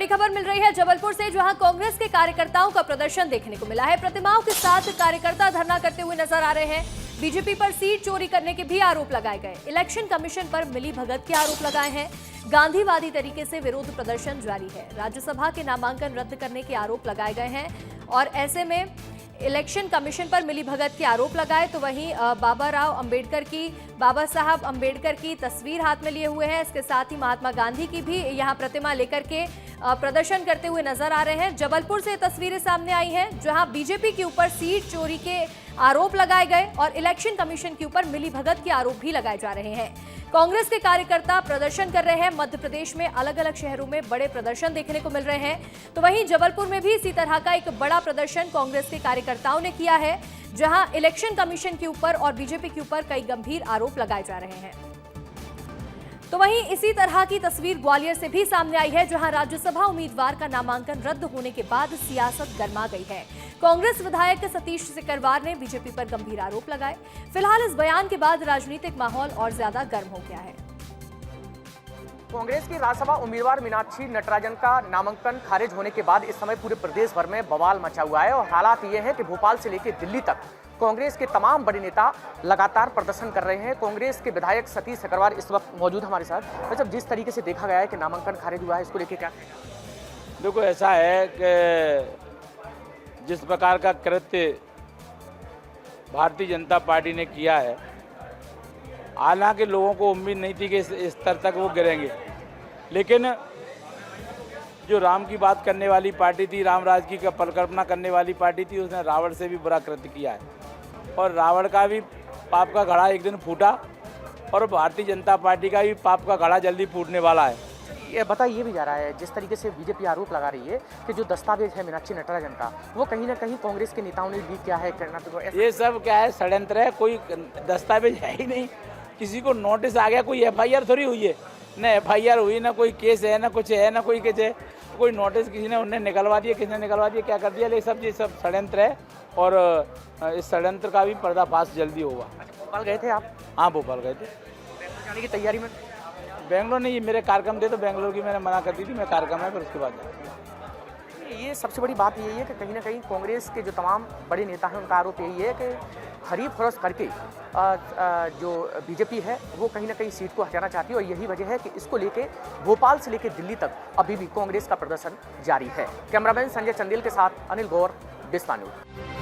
बड़ी खबर मिल रही है जबलपुर से, जहां कांग्रेस के कार्यकर्ताओं का प्रदर्शन देखने को मिला है। प्रतिमाओं के साथ कार्यकर्ता धरना करते हुए नजर आ रहे हैं। बीजेपी पर सीट चोरी करने के भी आरोप लगाए गए। इलेक्शन कमीशन पर मिलीभगत के आरोप लगाए हैं। गांधीवादी तरीके से विरोध प्रदर्शन जारी है। राज्यसभा के नामांकन रद्द करने के आरोप लगाए गए हैं और ऐसे में इलेक्शन कमीशन पर मिलीभगत के आरोप लगाए तो वहीं बाबा साहब अंबेडकर की तस्वीर हाथ में लिए हुए हैं। इसके साथ ही महात्मा गांधी की भी यहां प्रतिमा लेकर के प्रदर्शन करते हुए नजर आ रहे हैं। जबलपुर से तस्वीरें सामने आई हैं जहां बीजेपी के ऊपर सीट चोरी के आरोप लगाए गए और इलेक्शन कमीशन के ऊपर मिलीभगत के आरोप भी लगाए जा रहे हैं। कांग्रेस के कार्यकर्ता प्रदर्शन कर रहे हैं। मध्य प्रदेश में अलग अलग शहरों में बड़े प्रदर्शन देखने को मिल रहे हैं, तो वहीं जबलपुर में भी इसी तरह का एक बड़ा प्रदर्शन कांग्रेस के कार्यकर्ताओं ने किया है, जहां इलेक्शन कमीशन के ऊपर और बीजेपी के ऊपर कई गंभीर आरोप लगाए जा रहे हैं। तो वहीं इसी तरह की तस्वीर ग्वालियर से भी सामने आई है, जहां राज्यसभा उम्मीदवार का नामांकन रद्द होने के बाद सियासत गर्मा गई है। कांग्रेस विधायक सतीश सिकरवार ने बीजेपी पर गंभीर आरोप लगाए। फिलहाल इस बयान के बाद राजनीतिक माहौल और ज्यादा गर्म हो गया है। कांग्रेस की राज्यसभा उम्मीदवार मीनाक्षी नटराजन का नामांकन खारिज होने के बाद इस समय पूरे प्रदेश भर में बवाल मचा हुआ है और हालात ये है कि भोपाल से लेकर दिल्ली तक कांग्रेस के तमाम बड़े नेता लगातार प्रदर्शन कर रहे हैं। कांग्रेस के विधायक सतीश सिकरवार इस वक्त मौजूद हमारे साथ। मतलब जिस तरीके से देखा गया है कि नामांकन खारिज हुआ है, इसको लेकर क्या कहेंगे? देखो, ऐसा है कि जिस प्रकार का कृत्य भारतीय जनता पार्टी ने किया है, हालांकि लोगों को उम्मीद नहीं थी कि इस स्तर तक वो गिरेंगे, लेकिन जो राम की बात करने वाली पार्टी थी, राम राज की परिकल्पना करने वाली पार्टी थी, उसने रावण से भी बुरा कृत्य किया है और रावण का भी पाप का घड़ा एक दिन फूटा और भारतीय जनता पार्टी का भी पाप का घड़ा जल्दी फूटने वाला है। ये बताइए भी जा रहा है, जिस तरीके से बीजेपी आरोप लगा रही है कि जो दस्तावेज है मीनाक्षी नटराजन का, वो कहीं ना कहीं कांग्रेस के नेताओं ने लीक किया है करना। तो ये सब क्या है, षड्यंत्र है। कोई दस्तावेज है ही नहीं, किसी को नोटिस आ गया, कोई एफआईआर थोड़ी हुई है, ना एफआईआर हुई, ना कोई केस है, ना कुछ है, ना कोई केस है। कोई नोटिस किसी ने उन्हें निकलवा दिया, किसने निकलवा दिया, क्या कर दिया, लेकिन ये सब षड्यंत्र है और इस षड्यंत्र का भी पर्दाफाश जल्दी होगा। भोपाल गए थे आप? हाँ, भोपाल गए थे। जाने की तैयारी में? बेंगलोर नहीं, मेरे कार्यक्रम थे तो बेंगलोर की मैंने मना कर दी थी, मैं कार्यक्रम है फिर उसके बाद। ये सबसे बड़ी बात यही है कि कहीं ना कहीं कांग्रेस के जो तमाम बड़े नेता हैं उनका आरोप यही है कि खरीद फरोख्त करके जो बीजेपी है वो कहीं ना कहीं सीट को हटाना चाहती है और यही वजह है कि इसको लेके भोपाल से लेके दिल्ली तक अभी भी कांग्रेस का प्रदर्शन जारी है। कैमरामैन संजय चंदेल के साथ अनिल गौर, बिस्वा न्यूज़।